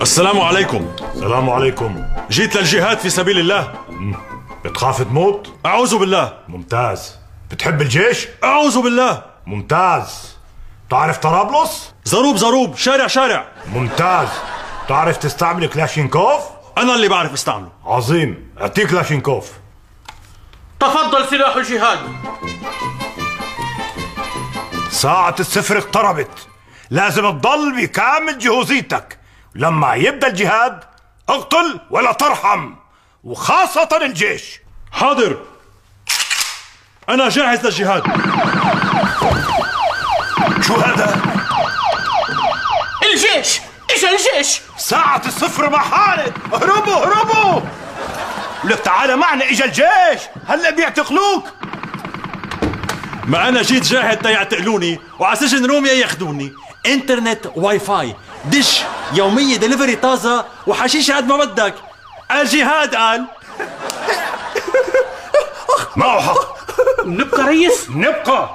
السلام عليكم. السلام عليكم. جيت للجهاد في سبيل الله. بتخاف تموت؟ أعوذ بالله. ممتاز. بتحب الجيش؟ أعوذ بالله. ممتاز. تعرف طرابلس؟ زروب زروب، شارع شارع. ممتاز. تعرف تستعمل كلاشينكوف؟ أنا اللي بعرف استعمله. عظيم، اعطيك كلاشينكوف. تفضل سلاح الجهاد. ساعة الصفر اقتربت، لازم تضل بكامل جهوزيتك. لما يبدأ الجهاد اقتل ولا ترحم، وخاصة الجيش. حاضر، أنا جاهز للجهاد. شو هذا؟ الجيش، إيش الجيش؟ ساعة الصفر مع خالد، اهربوا اهربوا. ولك تعال معنا، اجا الجيش هلا بيعتقلوك. ما أنا جيت جاهد تيعتقلوني وعلى سجن روميا ياخذوني. انترنت واي فاي دش يومية دليفري طازة وحشيش قد ما بدك. الجهاد قال. معه حق. نبقى ريس؟ نبقى.